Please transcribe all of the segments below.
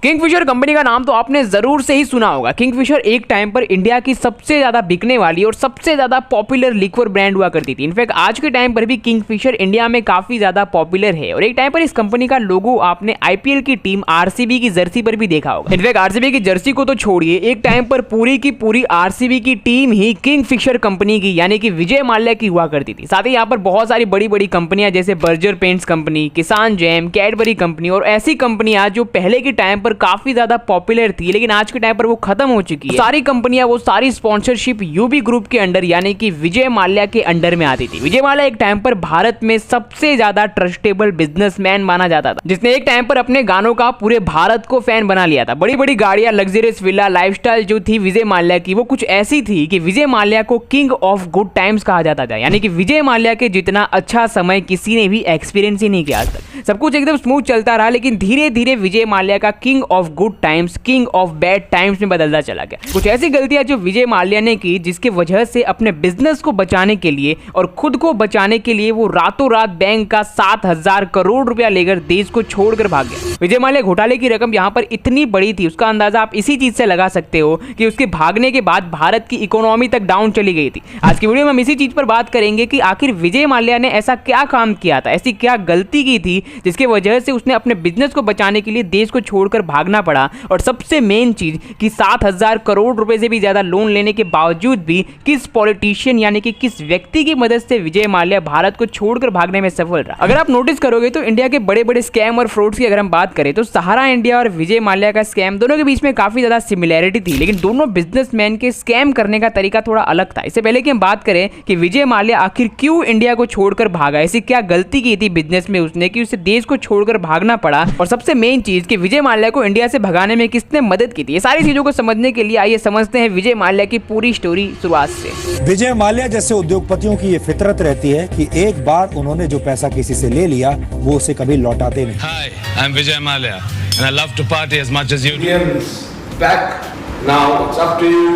Kingfisher company का नाम तो आपने जरूर से ही सुना होगा। किंगफिशर एक टाइम पर इंडिया की सबसे ज्यादा बिकने वाली और सबसे ज्यादा पॉपुलर लिक्वर ब्रांड हुआ करती थी। इनफैक्ट आज के टाइम पर भी किंगफिशर इंडिया में काफी ज्यादा पॉपुलर है और एक टाइम पर इस कंपनी का लोगो आपने आईपीएल की टीम आरसीबी की जर्सी पर भी देखा होगा। इनफैक्ट आरसीबी की जर्सी को तो छोड़िए, एक टाइम पर पूरी की पूरी आरसीबी की टीम ही किंगफिशर कंपनी की यानी कि विजय माल्या की हुआ करती थी। साथ ही यहाँ पर बहुत सारी बड़ी बड़ी कंपनियां जैसे बर्जर पेंट्स कंपनी, किसान जैम, कैडबरी कंपनी और ऐसी कंपनियां जो पहले के टाइम पर काफी ज्यादा पॉपुलर थी लेकिन आज के टाइम पर वो खत्म हो चुकी है। सारी कंपनियां वो सारी स्पॉन्सरशिप यूबी ग्रुप के अंडर यानी कि विजय माल्या के अंडर में आती थी। विजय माल्या एक टाइम पर भारत में सबसे ज्यादा ट्रस्टेबल बिजनेसमैन माना जाता था, जिसने एक टाइम पर अपने गानों का पूरे भारत को फैन बना लिया था। बड़ी बड़ी गाड़ियां, लग्जरियस विला, लाइफस्टाइल जो थी विजय माल्या की वो कुछ ऐसी थी कि विजय माल्या को किंग ऑफ गुड टाइम्स कहा जाता था। यानी कि विजय माल्या के जितना अच्छा समय किसी ने भी एक्सपीरियंस ही नहीं किया आज तक। सब कुछ एकदम स्मूथ चलता रहा लेकिन धीरे धीरे विजय माल्या का king of good times king of bad times में बदलता चला गया। कुछ ऐसी गलतियां जो विजय माल्या ने की जिसके वजह से अपने बिजनेस को बचाने के लिए और खुद को बचाने के लिए वो रातों रात बैंक का 7,000 करोड़ रुपया लेकर देश को छोड़कर भाग गया। विजय माल्या घोटाले की रकम यहाँ पर इतनी बड़ी थी, उसका अंदाजा आप इसी चीज से लगा सकते हो कि उसके भागने के बाद भारत की इकोनॉमी तक डाउन चली गई थी। आज की वीडियो में हम इसी चीज पर बात करेंगे कि आखिर विजय माल्या ने ऐसा क्या काम किया था, ऐसी क्या गलती की थी जिसकी वजह से उसने अपने बिजनेस को बचाने के लिए देश को छोड़कर भागना पड़ा। और सबसे मेन चीज कि 7,000 करोड़ रुपए से भी ज्यादा लोन लेने के बावजूद भी किस पॉलिटिशियन यानी कि किस व्यक्ति की मदद से विजय माल्या भारत को छोड़कर भागने में सफल रहा। अगर आप नोटिस करोगे तो इंडिया के बड़े बड़े स्कैम और फ्रॉड्स की अगर हम बात करें तो सहारा इंडिया और विजय माल्या का स्कैम दोनों के बीच में काफी ज्यादा सिमिलैरिटी थी, लेकिन दोनों बिजनेसमैन के स्कैम करने का तरीका थोड़ा अलग था। इससे पहले कि हम बात करें कि विजय माल्या आखिर क्यों इंडिया को छोड़कर भागा, ऐसी क्या गलती की थी बिजनेस में उसने कि उसे देश को छोड़कर भागना पड़ा, और सबसे मेन चीज कि विजय माल्या को इंडिया से भगाने में किसने मदद की थी, ये सारी चीजों को समझने के लिए आइए समझते हैं विजय माल्या की पूरी स्टोरी शुरुआत से। विजय माल्या जैसे उद्योगपतियों की ये फितरत रहती है कि एक बार उन्होंने जो पैसा किसी से ले लिया वो उसे कभी लौटाते नहीं। Hi, I'm Vijay Mallya and I love to party as much as you do. Indians back now. It's up to you.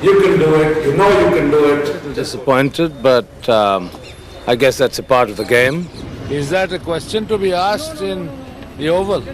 You can do it. You know you can do it. Disappointed, but I guess that's a part of the game. Is that a question to be asked in the Oval?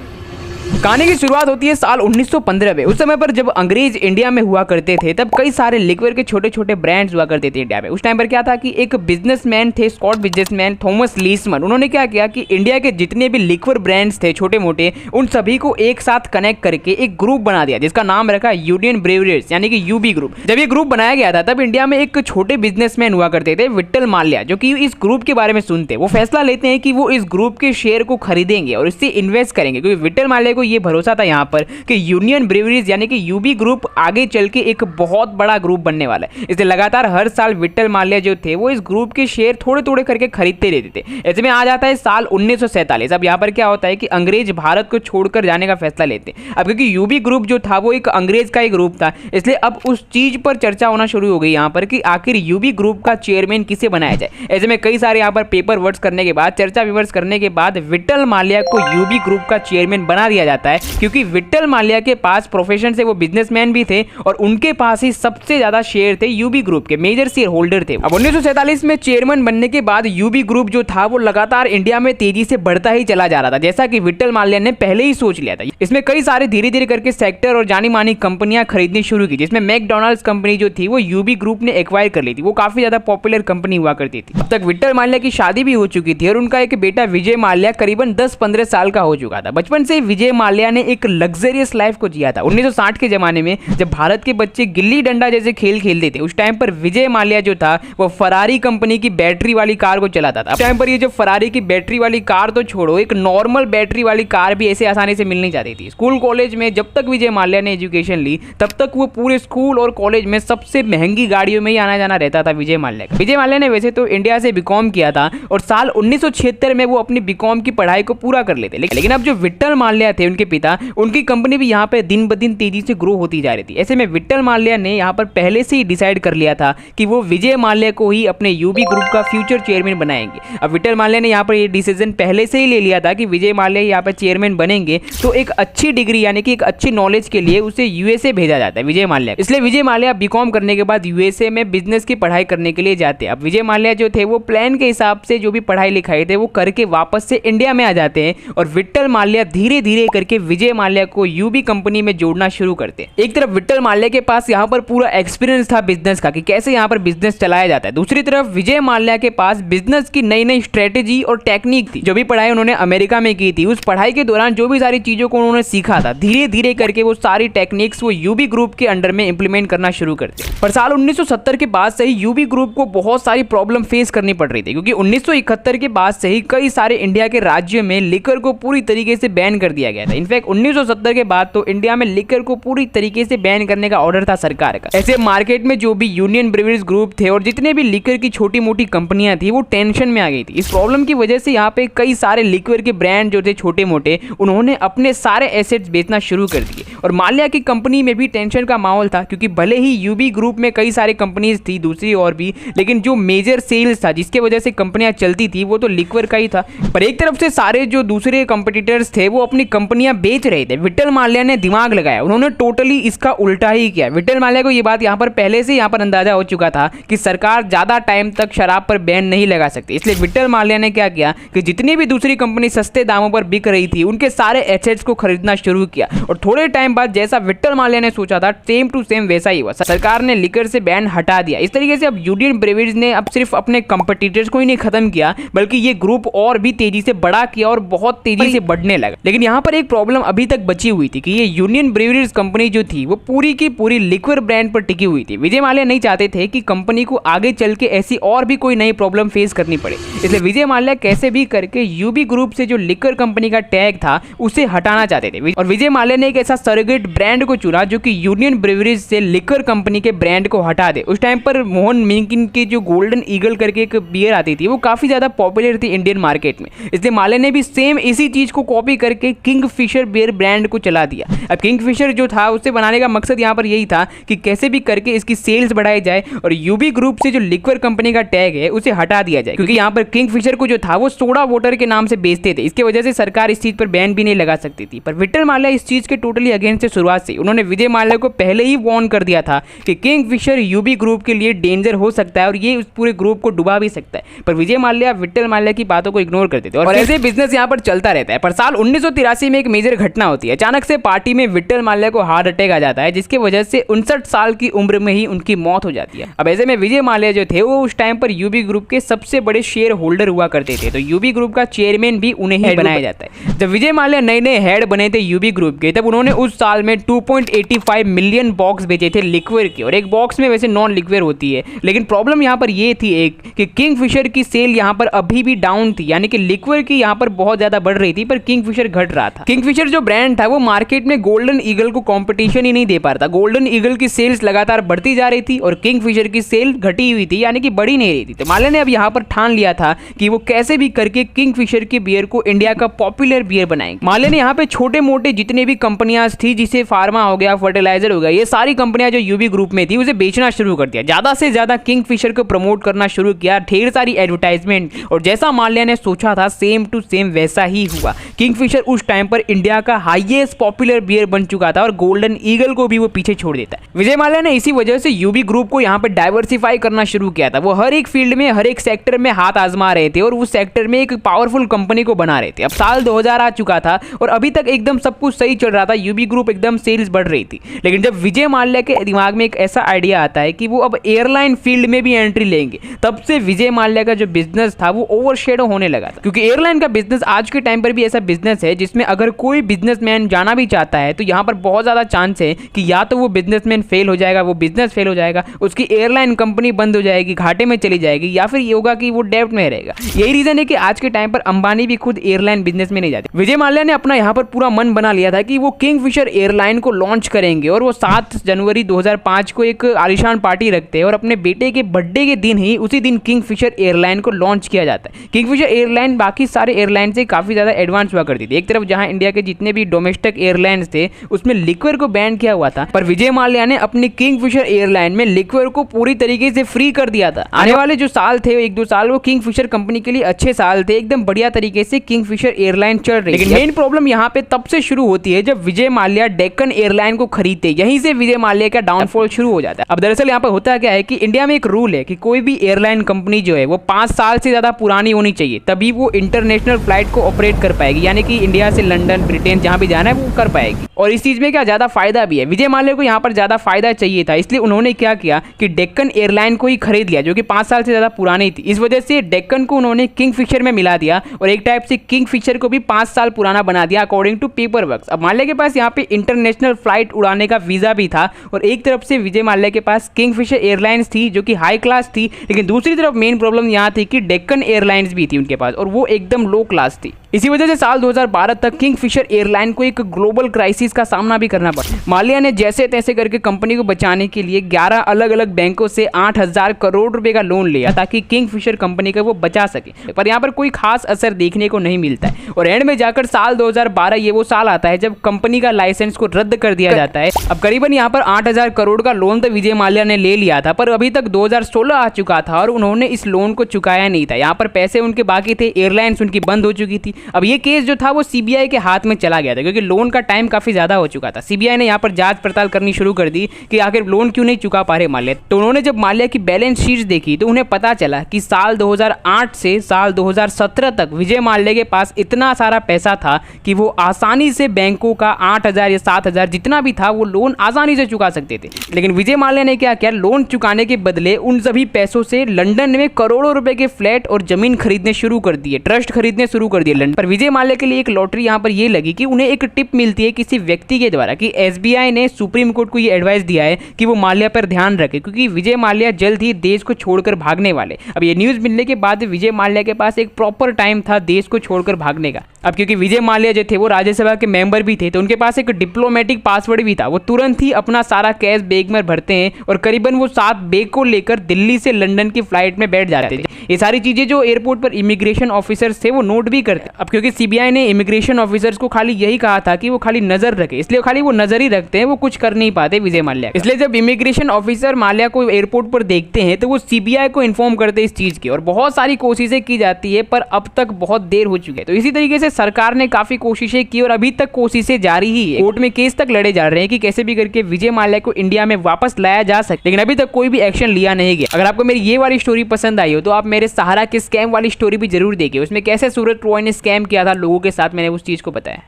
कहानी की शुरुआत होती है साल 1915 में। उस समय पर जब अंग्रेज इंडिया में हुआ करते थे तब कई सारे लिक्वर के छोटे छोटे ब्रांड्स हुआ करते थे इंडिया में। उस टाइम पर क्या था कि एक बिजनेसमैन थे, स्कॉट बिजनेसमैन थॉमस लीसमन, उन्होंने क्या किया कि इंडिया के जितने भी लिक्वर ब्रांड्स थे छोटे मोटे उन सभी को एक साथ कनेक्ट करके एक ग्रुप बना दिया जिसका नाम रखा यूनियन ब्रेवरीज यानी कि यूबी ग्रुप। जब ये ग्रुप बनाया गया था तब इंडिया में एक छोटे बिजनेसमैन हुआ करते थे विट्ठल माल्या, जो कि इस ग्रुप के बारे में सुनते वो फैसला लेते हैं कि वो इस ग्रुप के शेयर को खरीदेंगे और इससे इन्वेस्ट करेंगे, क्योंकि विट्ठल माल्या को ये भरोसा था यहाँ पर कि यूनियन ब्रेवरीज यानी कि यूबी ग्रुप आगे चल के एक बहुत बड़ा ग्रुप बनने वाला है। इसलिए लगातार हर साल विट्ठल माल्या जो थे वो इस ग्रुप के शेयर थोड़े थोड़े करके खरीदते रहते थे। ऐसे में आ जाता है साल 1947। अब यहाँ पर क्या होता है कि अंग्रेज भारत को छोड़कर जाने का फैसला लेते हैं। अब क्योंकि यूबी ग्रुप जो था वो एक अंग्रेज का एक ग्रुप था, इसलिए अब उस चीज पर चर्चा होना शुरू हो गई यहाँ पर कि आखिर यूबी ग्रुप का चेयरमैन किसे बनाया जाए। ऐसे में कई सारे यहाँ पर पेपर वर्ड्स करने के बाद, चर्चा विमर्श करने के बाद विट्ठल माल्या को यूबी ग्रुप का चेयरमैन बना दिया जाता है, क्योंकि विट्ठल माल्या के पास प्रोफेशन से वो बिजनेसमैन भी थे और उनके पास ही सबसे ज्यादा शेयर थे यूबी ग्रुप के, मेजर शेयर होल्डर थे। अब 1947 में चेयरमैन बनने के बाद यूबी ग्रुप जो था वो लगातार इंडिया में तेजी से बढ़ता ही चला जा रहा था, जैसा कि विट्ठल माल्या ने पहले ही सोच लिया था। इसमें कई सारे धीरे धीरे करके सेक्टर और जानी मानी कंपनियां खरीदनी शुरू की, जिसमें मैकडॉनल्ड्स कंपनी जो थी वो यूबी ग्रुप ने एक्वायर कर ली थी। वो काफी ज्यादा पॉपुलर कंपनी हुआ करती थी। अब तक विट्ठल माल्या की शादी भी हो चुकी थी और उनका एक बेटा विजय माल्या करीबन 10-15 साल का हो चुका था। बचपन से विजय माल्या ने एक लग्जरियस लाइफ को जिया था। 1960 के जमाने में जब भारत के बच्चे गिल्ली डंडा जैसे खेल खेलते थे उस टाइम पर विजय माल्या जो था वो फरारी कंपनी की बैटरी वाली कार को चलाता था। उस टाइम पर ये जो फरारी की बैटरी वाली कार तो छोड़ो, एक नॉर्मल बैटरी वाली कार भी ऐसे आसानी से मिल नहीं जाती थी। स्कूल कॉलेज में जब तक विजय माल्या ने एजुकेशन ली तब तक वो पूरे स्कूल और कॉलेज में सबसे महंगी गाड़ियों में ही आना जाना रहता था विजय माल्या का। विजय माल्या ने वैसे तो इंडिया से बीकॉम किया था और साल 1976 में वो अपनी बीकॉम की पढ़ाई को पूरा कर लेते, लेकिन अब जो विट्ठल माल्या थे उनके पिता, उनकी कंपनी भी यहाँ पे दिन ब दिन तेजी से ग्रो होती जा रही थी। ऐसे में विट्ठल माल्या ने यहाँ पर पहले से ही डिसाइड कर लिया था कि वो विजय माल्या को ही अपने यूबी ग्रुप का फ्यूचर चेयरमैन बनाएंगे। अब विट्ठल माल्या ने यहाँ पर ये डिसीजन पहले से ही ले लिया था कि विजय माल्या यहाँ पर चेयरमैन बनेंगे तो एक अच्छी डिग्री यानी कि एक अच्छी नॉलेज के लिए उसे यूएसए भेजा जाता है विजय माल्या। इसलिए विजय माल्या बीकॉम करने के बाद यूएसए में बिजनेस की पढ़ाई करने के लिए जाते हैं। अब विजय माल्या जो थे वो प्लान के हिसाब से जो भी पढ़ाई लिखाई थे वो करके वापस से इंडिया में आ जाते हैं और विट्ठल माल्या धीरे धीरे करके विजय माल्या को यूबी कंपनी में जोड़ना शुरू करते। एक तरफ विट्ठल माल्या के पास यहाँ पर पूरा एक्सपीरियंस था बिजनेस का कि कैसे यहाँ पर बिजनेस चलाया जाता है, दूसरी तरफ विजय माल्या के पास बिजनेस की नई नई स्ट्रेटेजी और टेक्निक थी। जो भी पढ़ाई उन्होंने अमेरिका में की थी, उस पढ़ाई के दौरान जो भी सारी चीजों को उन्होंने सीखा था, धीरे धीरे करके वो सारी टेक्निक्स वो यूबी ग्रुप के अंडर में इंप्लीमेंट करना शुरू करते। पर साल 1970 के बाद से ही यूबी ग्रुप को बहुत सारी प्रॉब्लम फेस करनी पड़ रही थी, क्योंकि 1971 के बाद से ही कई सारे इंडिया के राज्यों में लिकर को पूरी तरीके से बैन कर दिया गया था। इनफैक्ट 1970 के बाद तो इंडिया में लिकर को पूरी तरीके से बैन करने का ऑर्डर था सरकार का। ऐसे मार्केट में जो भी यूनियन ब्रेवरीज ग्रुप थे और जितने भी लिकर की छोटी मोटी कंपनियां थी वो टेंशन में आ गई थी। इस प्रॉब्लम की वजह से यहाँ पे कई सारे लिकर के ब्रांड जो थे छोटे मोटे, उन्होंने अपने सारे एसेट्स बेचना शुरू कर दिए। और माल्या की कंपनी में भी टेंशन का माहौल था, क्योंकि भले ही यूबी ग्रुप में कई सारी कंपनीज थी दूसरी और भी, लेकिन जो मेजर सेल्स था जिसके वजह से कंपनियां चलती थी वो तो लिक्वर का ही था। पर एक तरफ से सारे जो दूसरे कंपटीटर्स थे वो अपनी कंपनियां बेच रहे थे। विट्ठल माल्या ने दिमाग लगाया, उन्होंने टोटली इसका उल्टा ही किया। विट्ठल माल्या को ये बात यहाँ पर पहले से यहाँ पर अंदाजा हो चुका था कि सरकार ज्यादा टाइम तक शराब पर बैन नहीं लगा सकती, इसलिए विट्ठल माल्या ने क्या किया कि जितनी भी दूसरी कंपनी सस्ते दामों पर बिक रही थी उनके सारे एसेट्स को खरीदना शुरू किया। और थोड़े टाइम बाद जैसा विट्ठल माल्या ने सोचा था सेम टू सेम वैसा ही हुआ, सरकार ने लिकर से बैन हटा दिया। इस तरीके से अब यूनियन ब्रेवरीज ने अब सिर्फ अपने कंपटीटर्स को ही नहीं खत्म किया, बल्कि ये ग्रुप और भी तेजी से बड़ा किया और बहुत तेजी से बढ़ने लगा। लेकिन यहाँ पर एक प्रॉब्लम अभी तक बची हुई थी कि ये यूनियन ब्रेवरीज कंपनी जो थी वो पूरी की पूरी लिक्वर ब्रांड पर टिकी हुई थी। विजय माल्या नहीं चाहते थे कि कंपनी को आगे चल के ऐसी और भी कोई नई प्रॉब्लम फेस करनी पड़े, इसलिए विजय माल्या कैसे भी करके यूबी ग्रुप से जो लिक्वर कंपनी का टैग था उसे हटाना चाहते थे। और विजय माल्या ने एक ऐसा सरोगेट ब्रांड को चुना जो कि यूनियन ब्रेवरीज से लिक्वर कंपनी के ब्रांड को हटा दे। उस टाइम पर मोहन मिंकिन की जो गोल्डन ईगल करके एक बियर आती थी वो काफी ज्यादा पॉपुलर थी इंडियन मार्केट में, इसलिए माल्या ने भी सेम इसी चीज को कॉपी करके किंगफिशर बियर ब्रांड को चला दिया। अब किंगफिशर जो था उसे बनाने का मकसद यहाँ पर यही था कि कैसे भी करके इसकी सेल्स बढ़ाई जाए और यूबी ग्रुप से जो लिक्वर कंपनी का टैग है उसे हटा दिया जाए, क्योंकि यहाँ पर किंगफिशर को जो था वो सोडा वाटर के नाम से बेचते थे, इसके वजह से सरकार इस चीज पर बैन भी नहीं लगा सकती थी। पर विट्ठल माल्या इस चीज के टोटली अगेंस्ट से शुरुआत से उन्होंने विजय माल्या को पहले ही वार्न कर दिया था कि किंगफिशर यूबी ग्रुप के लिए डेंजर हो सकता है और ये उस पूरे ग्रुप को डुबा भी सकता है। पर विजय माल्या विट्ठल माल्या की बातों को इग्नोर करते थे और ऐसे बिजनेस यहाँ पर चलता रहता है। पर साल 1983 में एक मेजर घटना होती है, अचानक से पार्टी में विट्ठल माल्या को हार्ट अटैक आ जाता है, जिसकी वजह से 59 साल की उम्र में ही उनकी मौत हो जाती है। अब ऐसे में विजय माल्या जो थे वो उस टाइम पर यूबी ग्रुप के सबसे बड़े शेयर होल्डर हुआ करते थे, तो यूबी ग्रुप का चेयरमैन भी उन्हें ही बनाया जाता है। जब विजय माल्या नए नए हेड बने थे यूबी ग्रुप के, तब उन्होंने उस साल में 2.85 मिलियन बॉक्स बेचे थे लिक्वर के, और एक बॉक्स में वैसे नॉन लिक्वर होती है, लेकिन प्रॉब्लम यहाँ पर ये थी एक कि किंगफिशर की सेल यहाँ पर अभी भी डाउन थी, यानी कि लिक्वर की यहाँ पर बहुत ज्यादा बढ़ रही थी पर किंगफिशर घट रहा था। किंगफिशर जो ब्रांड था वो मार्केट में गोल्डन ईगल को कंपटीशन ही नहीं दे पा रहा था। गोल्डन ईगल की सेल्स लगातार बढ़ती जा रही थी और किंगफिशर की सेल घटी हुई थी, यानी कि बढ़ी नहीं रही थी। तो माल्या ने अब यहाँ पर ठान लिया था कि वो कैसे भी करके किंगफिशर की बियर को इंडिया का पॉपुलर बियर बनाएंगे। माल्या ने यहाँ पे छोटे मोटे जितने भी कंपनियां थी, जिसे फार्मा हो गया, फर्टिलाइजर हो गया, ये सारी कंपनियां जो यूबी ग्रुप में थी उसे बेचना शुरू कर दिया। ज्यादा से ज्यादा किंगफिशर को प्रमोट करना शुरू किया, ढेर सारी एडवर्टाइजमेंट, और जैसा माल्या ने सोचा था सेम टू सेम वैसा ही हुआ। किंगफिशर उस टाइम पर इंडिया का हाईएस्ट पॉपुलर बियर बन चुका था और गोल्डन ईगल को भी वो पीछे छोड़ देता है। विजय माल्या ने इसी वजह से यूबी ग्रुप को यहाँ पर डाइवर्सिफाई करना शुरू किया था। वो हर एक फील्ड में, हर एक सेक्टर में हाथ आजमा रहे थे और उस सेक्टर में एक पावरफुल कंपनी को बना रहे थे। अब साल 2000 आ चुका था और अभी तक एकदम सब कुछ सही चल रहा था, यूबी ग्रुप एकदम सेल्स बढ़ रही थी। लेकिन जब विजय माल्या के दिमाग में एक ऐसा आइडिया आता है कि वो अब एयरलाइन फील्ड में भी एंट्री लेंगे, तब से विजय माल्या का जो बिजनेस था वो ओवरशैडो होने लगा था। क्योंकि एयरलाइन का बिजनेस आज के टाइम पर भी ऐसा बिजनेस है जिसमें अगर कोई बिजनेसमैन जाना भी चाहता है तो यहाँ पर बहुत ज्यादा चांस है कि या तो वो बिजनेसमैन फेल हो जाएगा, वो बिजनेस फेल हो जाएगा, उसकी एयरलाइन कंपनी बंद हो जाएगी, घाटे में चली जाएगी, या फिर ये होगा कि वो डेब्ट में रहेगा। यही रीजन है कि आज के टाइम पर अंबानी भी खुद एयरलाइन बिजनेस में नहीं जाते। विजय माल्या ने अपना यहाँ पर पूरा मन बना लिया था कि वो किंगफिशर एयरलाइन को लॉन्च करेंगे और वो 7 जनवरी 2005 को एक आलीशान पार्टी रखते हैं और अपने बेटे के बर्थडे के दिन ही उसी दिन किंगफिशर एयरलाइन को लॉन्च किया जाता है। किंगफिशर एयरलाइन बाकी सारे एयरलाइन से काफी ज्यादा एडवांस हुआ करती थी। एक तरफ जहां इंडिया के जितने भी डोमेस्टिक एयरलाइंस थे उसमें लिक्वर को बैन किया हुआ था, पर विजय माल्या ने अपनी किंगफिशर एयरलाइन में लिक्वर को पूरी तरीके से फ्री कर दिया था। आने वाले जो साल थे 1-2 साल वो किंगफिशर कंपनी के लिए अच्छे साल थे, एकदम बढ़िया तरीके से किंगफिशर एयरलाइन चल रही। लेकिन मेन प्रॉब्लम यहाँ पे तब से शुरू होती है जब विजय माल्या डेक्कन एयरलाइन को खरीदते, यहीं से विजय माल्या का डाउनफॉल शुरू हो जाता है। अब दरअसल यहाँ पर होता क्या है कि इंडिया में एक रूल है कि कोई भी एयरलाइन कंपनी जो है वो 5 साल से ज्यादा पुरानी होनी चाहिए, तभी वो इंटरनेशनल फ्लाइट को ऑपरेट कर पाएगी, यानी कि इंडिया से लंदन लंदन, ब्रिटेन, जहाँ भी जाना है वो कर पाएगी। और इस चीज में क्या ज्यादा फायदा भी है, विजय माल्या को यहाँ पर ज्यादा फायदा चाहिए था, इसलिए उन्होंने क्या किया कि डेक्कन एयरलाइन को ही खरीद लिया, जो कि 5 साल से ज्यादा पुरानी थी। इस वजह से डेक्कन को उन्होंने किंगफिशर में मिला दिया और एक टाइप से किंगफिशर को भी 5 साल पुराना बना दिया अकॉर्डिंग टू पेपर वर्क। अब माल्या के पास यहाँ पे इंटरनेशनल फ्लाइट उड़ाने का वीजा भी था और एक तरफ से विजय माल्या के पास किंगफिशर एयरलाइंस थी जो कि हाई क्लास थी, लेकिन दूसरी तरफ मेन प्रॉब्लम यहाँ थी कि डेक्कन एयरलाइंस भी थी उनके पास और वो एकदम लो क्लास थी। इसी वजह से साल 2012 तक किंगफिशर एयरलाइन को एक ग्लोबल क्राइसिस का सामना भी करना पड़ा। माल्या ने जैसे तैसे करके कंपनी को बचाने के लिए 11 अलग अलग बैंकों से 8,000 करोड़ रुपए का लोन लिया ताकि किंगफिशर कंपनी को वो बचा सके, पर यहाँ पर कोई खास असर देखने को नहीं मिलता है। और एंड में जाकर साल 2012 ये वो साल आता है जब कंपनी का लाइसेंस को रद्द कर दिया जाता है। अब करीबन यहाँ पर 8,000 करोड़ का लोन तो विजय माल्या ने ले लिया था, पर अभी तक 2016 आ चुका था और उन्होंने इस लोन को चुकाया नहीं था। यहाँ पर पैसे उनके बाकी थे, एयरलाइंस उनकी बंद हो चुकी थी। अब ये केस जो था वो सीबीआई के हाथ में चला गया था क्योंकि लोन का टाइम काफी ज्यादा हो चुका था। सीबीआई ने यहाँ पर जांच पड़ताल करनी शुरू कर दी कि आखिर लोन क्यों नहीं चुका पा रहे माल्या। तो उन्होंने जब माल्या की बैलेंस शीट्स देखी तो उन्हें पता चला कि साल 2008 से साल 2017 तक विजय माल्या के पास इतना सारा पैसा था कि वो आसानी से बैंकों का 8,000 या 7,000 जितना भी था वो लोन आसानी से चुका सकते थे। लेकिन विजय माल्या ने क्या किया, लोन चुकाने के बदले उन सभी पैसों से लंदन में करोड़ों रुपए के फ्लैट और जमीन खरीदने शुरू कर दिए, ट्रस्ट खरीदने शुरू कर दिए लंदन। पर विजय माल्या के लिए एक लॉटरी यहाँ पर ये लगी कि उन्हें एक टिप मिलती है किसी व्यक्ति के द्वारा कि एसबीआई ने सुप्रीम कोर्ट को ये एडवाइस दिया है कि वो माल्या पर ध्यान रखे क्योंकि विजय माल्या जल्द ही देश को छोड़कर भागने वाले। अब ये न्यूज मिलने के बाद विजय माल्या के पास एक प्रॉपर टाइम था देश को छोड़कर भागने का। अब क्योंकि विजय माल्या जो थे वो राज्यसभा के मेंबर भी थे तो उनके पास एक डिप्लोमेटिक पासवर्ड भी था। वो तुरंत ही अपना सारा कैश बैग में भरते हैं और करीबन वो 7 बैग को लेकर दिल्ली से लंदन की फ्लाइट में बैठ जाते थे। ये सारी चीजें जो एयरपोर्ट पर इमिग्रेशन ऑफिसर्स थे वो नोट भी करते। अब क्योंकि सीबीआई ने इमिग्रेशन ऑफिसर्स को खाली यही कहा था कि वो खाली नजर रखे, इसलिए खाली वो नजर ही रखते हैं, वो कुछ कर नहीं पाते विजय माल्या। इसलिए जब इमिग्रेशन ऑफिसर माल्या को एयरपोर्ट पर देखते हैं तो वो सीबीआई को इन्फॉर्म करते हैं इस चीज की और बहुत सारी कोशिशें की जाती है पर अब तक बहुत देर हो चुकी है। तो इसी तरीके से सरकार ने काफी कोशिशें की और अभी तक कोशिशें जारी ही है। कोर्ट में केस तक लड़े जा रहे हैं कि कैसे भी करके विजय माल्या को इंडिया में वापस लाया जा सके, लेकिन अभी तक कोई भी एक्शन लिया नहीं गया। अगर आपको मेरी ये वाली स्टोरी पसंद आई हो तो आप मेरे सहारा के स्कैम वाली स्टोरी भी जरूर देखिए, उसमें कैसे सूरज रॉय ने स्कैम किया था लोगों के साथ, मैंने उस चीज को बताया।